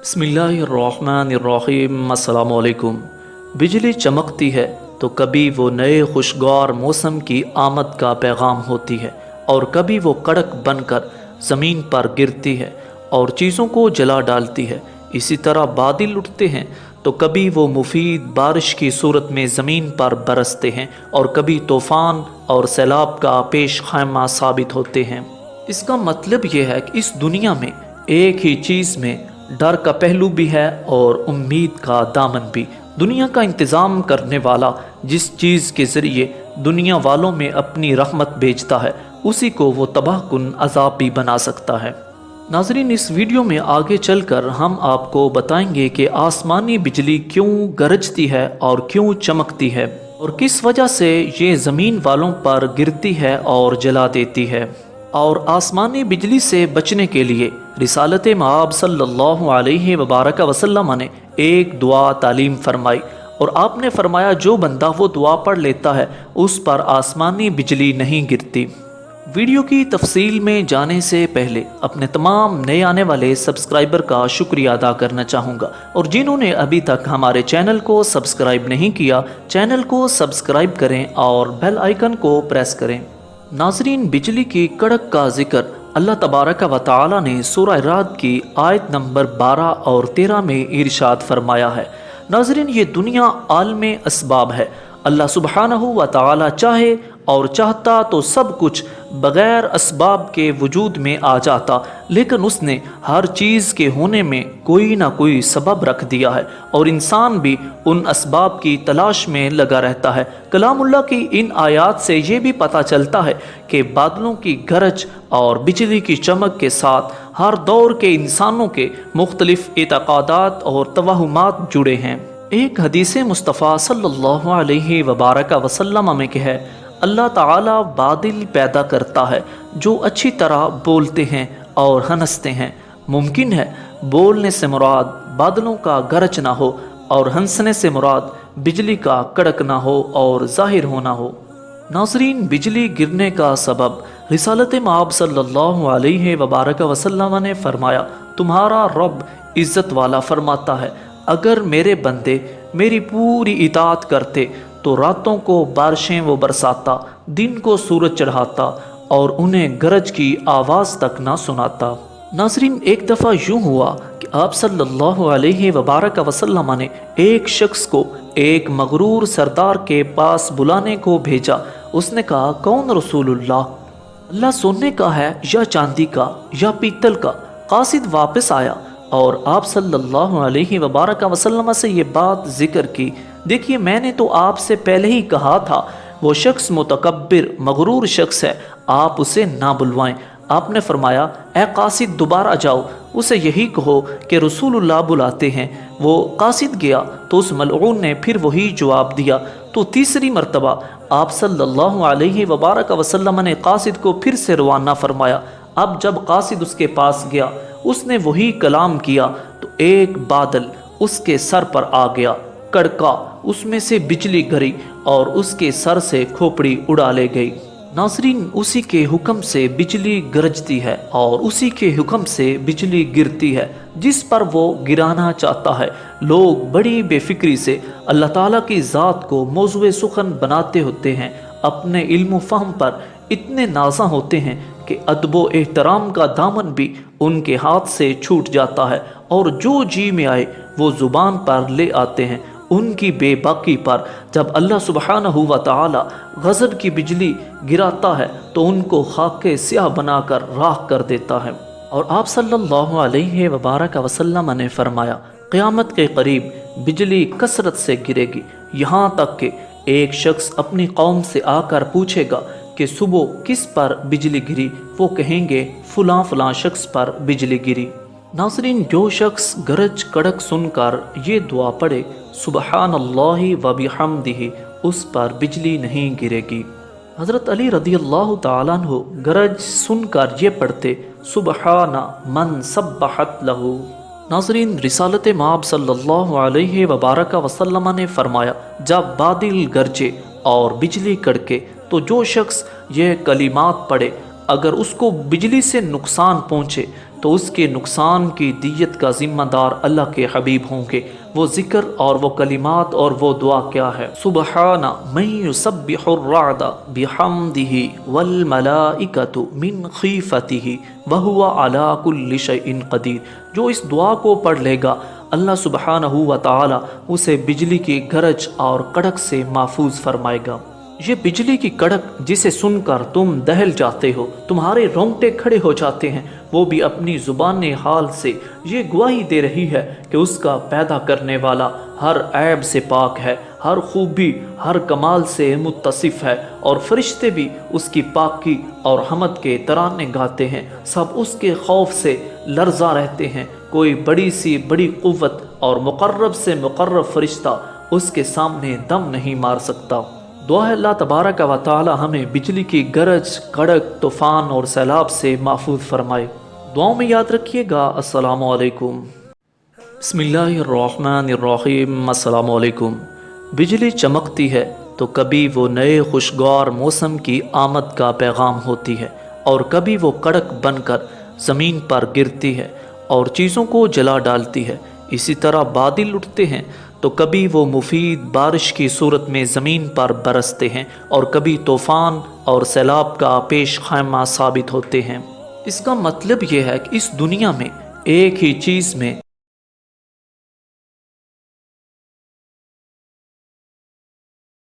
बिस्मिल्लाहिर्रहमानिर्रहीम। अस्सलाम वालेकुम। बिजली चमकती है तो कभी वो नए खुशगवार मौसम की आमद का पैगाम होती है और कभी वो कड़क बनकर ज़मीन पर गिरती है और चीज़ों को जला डालती है। इसी तरह बादल उठते हैं तो कभी वो मुफीद बारिश की सूरत में ज़मीन पर बरसते हैं और कभी तूफ़ान और सैलाब का पेश खैमा साबित होते हैं। इसका मतलब ये है कि इस दुनिया में एक ही चीज़ में डर का पहलू भी है और उम्मीद का दामन भी। दुनिया का इंतज़ाम करने वाला जिस चीज़ के ज़रिए दुनिया वालों में अपनी रहमत भेजता है उसी को वो तबाहकुन अज़ाब भी बना सकता है। नाज़रीन, इस वीडियो में आगे चलकर हम आपको बताएंगे कि आसमानी बिजली क्यों गरजती है और क्यों चमकती है और किस वजह से ये ज़मीन वालों पर गिरती है और जला देती है। और आसमानी बिजली से बचने के लिए रिसालत मआब सल्लल्लाहु अलैहि वसल्लम ने एक दुआ तालीम फरमाई और आपने फरमाया जो बंदा वो दुआ पढ़ लेता है उस पर आसमानी बिजली नहीं गिरती। वीडियो की तफसील में जाने से पहले अपने तमाम नए आने वाले सब्सक्राइबर का शुक्रिया अदा करना चाहूँगा और जिन्होंने अभी तक हमारे चैनल को सब्सक्राइब नहीं किया चैनल को सब्सक्राइब करें और बेल आइकन को प्रेस करें। नाजरीन, बिजली की कड़क का जिक्र अल्लाह तबारक व तआला ने सूरह रात की आयत नंबर 12 और 13 में इरशाद फरमाया है। नाजरीन, ये दुनिया आलमे असबाब है। अल्लाह सुब्हानहू व तआला चाहे और चाहता तो सब कुछ बग़ैर असबाब के वजूद में आ जाता, लेकिन उसने हर चीज़ के होने में कोई ना कोई सबब रख दिया है और इंसान भी उन असबाब की तलाश में लगा रहता है। कलामुल्लाह की इन आयात से ये भी पता चलता है कि बादलों की गरज और बिजली की चमक के साथ हर दौर के इंसानों के मुख्तलिफ एतक़ादात और तवहुमात जुड़े हैं। एक हदीस मुस्तफ़ा सल्लल्लाहु अलैहि वसल्लम में कि है अल्लाह ताला बादल पैदा करता है जो अच्छी तरह बोलते हैं और हंसते हैं। मुमकिन है बोलने से मुराद बादलों का गरज ना हो और हंसने से मुराद बिजली का कड़क ना हो और ज़ाहिर होना हो। नाज़रीन, बिजली गिरने का सबब रिसालत मआब सल्लल्लाहु अलैहि वसल्लम ने फरमाया, तुम्हारा रब इज़्ज़त वाला फरमाता है अगर मेरे बंदे मेरी पूरी इताअत करते तो रातों को बारिशें वो बरसाता, दिन को सूरज चढ़ाता और उन्हें गरज की आवाज़ तक ना सुनाता। नाज़रीन, एक दफ़ा यूँ हुआ कि आप सल्लल्लाहु अलैहि वसल्लम ने एक शख्स को एक मगरूर सरदार के पास बुलाने को भेजा। उसने कहा, कौन रसूलुल्लाह? अल्लाह सोने का है या चांदी का या पीतल का? कासिद वापस आया और आप सल्लल्लाहु अलैहि वसल्लम से ये बात जिक्र की, देखिए मैंने तो आपसे पहले ही कहा था वो शख्स मुतकब्बिर मगरूर शख्स है, आप उसे ना बुलवाएं। आपने फरमाया, ए कासिद दोबारा जाओ, उसे यही कहो कि रसूलुल्लाह बुलाते हैं। वो कासिद गया तो उस मलऊन ने फिर वही जवाब दिया। तो तीसरी मरतबा आप सल्लल्लाहु अलैहि वसल्लम ने कासिद को फिर से रवाना फरमाया। अब जब कासिद उसके पास गया उसने वही कलाम किया तो एक बादल उसके सर पर आ गया, कड़का, उसमें से बिजली गिरी और उसके सर से खोपड़ी उड़ा ले गई। नाज़रीन, उसी के हुक्म से बिजली गरजती है और उसी के हुक्म से बिजली गिरती है जिस पर वो गिराना चाहता है। लोग बड़ी बेफिक्री से अल्लाह ताला की ज़ात को मौज़ूए सुखन बनाते होते हैं, अपने इल्म फ़हम पर इतने नाज़ा होते हैं कि अदबो एहतराम का दामन भी उनके हाथ से छूट जाता है और जो जी में आए वो ज़ुबान पर ले आते हैं। उनकी बेबाकी पर जब अल्लाह सुब्हानहू व तआला गज़ब की बिजली गिराता है तो उनको खाके स्याह बनाकर राख कर देता है। और आप सल्लल्लाहु अलैहि वसल्लम ने फरमाया, क़यामत के करीब बिजली कसरत से गिरेगी, यहाँ तक कि एक शख्स अपनी कौम से आकर पूछेगा कि सुबह किस पर बिजली गिरी, वो कहेंगे फ़लाँ फ़लाँ शख्स पर बिजली गिरी। नाज़रीन, जो शख्स गरज कड़क सुनकर ये दुआ पढ़े, सुबहानल्लाहि व बिहम्दिही, उस पर बिजली नहीं गिरेगी। हज़रत अली रज़ियल्लाहु तआला अन्हु गरज सुनकर ये पढ़ते, सुबहाना मन सब्बहत लहू। नाज़रीन, रिसालत मआब सल्लल्लाहु अलैहि वसल्लम ने फरमाया, जब बादल गरजे और बिजली कड़के तो जो शख्स ये कलिमात पढ़े अगर उसको बिजली से नुकसान पहुँचे تو اس کے نقصان کی دیت کا ذمہ دار اللہ کے حبیب ہوں گے۔ وہ ذکر اور وہ کلمات اور وہ دعا کیا ہے؟ سبحان من یسبح الرعد بحمدہ والملائکۃ من خیفتہ وہو علی کل شیء قدیر۔ جو اس دعا کو پڑھ لے گا اللہ سبحانہ و تعالی اسے بجلی کی گرج اور کڑک سے محفوظ فرمائے گا۔ یہ بجلی کی کڑک جسے سن کر تم دہل جاتے ہو، تمہارے رونگٹے کھڑے ہو جاتے ہیں، وہ بھی اپنی زبان حال سے یہ گواہی دے رہی ہے کہ اس کا پیدا کرنے والا ہر عیب سے پاک ہے، ہر خوبی ہر کمال سے متصف ہے، اور فرشتے بھی اس کی پاکی اور حمد کے ترانے گاتے ہیں، سب اس کے خوف سے لرزا رہتے ہیں۔ کوئی بڑی سی بڑی قوت اور مقرب سے مقرب فرشتہ اس کے سامنے دم نہیں مار سکتا۔ دعا ہے اللہ تبارک و تعالی ہمیں بجلی کی گرج، کڑک، طوفان اور سیلاب سے محفوظ فرمائے۔ دعاؤں میں یاد رکھیے گا۔ السلام علیکم۔ بسم اللہ الرحمن الرحیم۔ السلام علیکم۔ بجلی چمکتی ہے تو کبھی وہ نئے خوشگوار موسم کی آمد کا پیغام ہوتی ہے، اور کبھی وہ کڑک بن کر زمین پر گرتی ہے اور چیزوں کو جلا ڈالتی ہے۔ اسی طرح بادل اٹھتے ہیں تو کبھی وہ مفید بارش کی صورت میں زمین پر برستے ہیں، اور کبھی طوفان اور سیلاب کا پیش خیمہ ثابت ہوتے ہیں۔ اس کا مطلب یہ ہے کہ اس دنیا میں ایک ہی چیز میں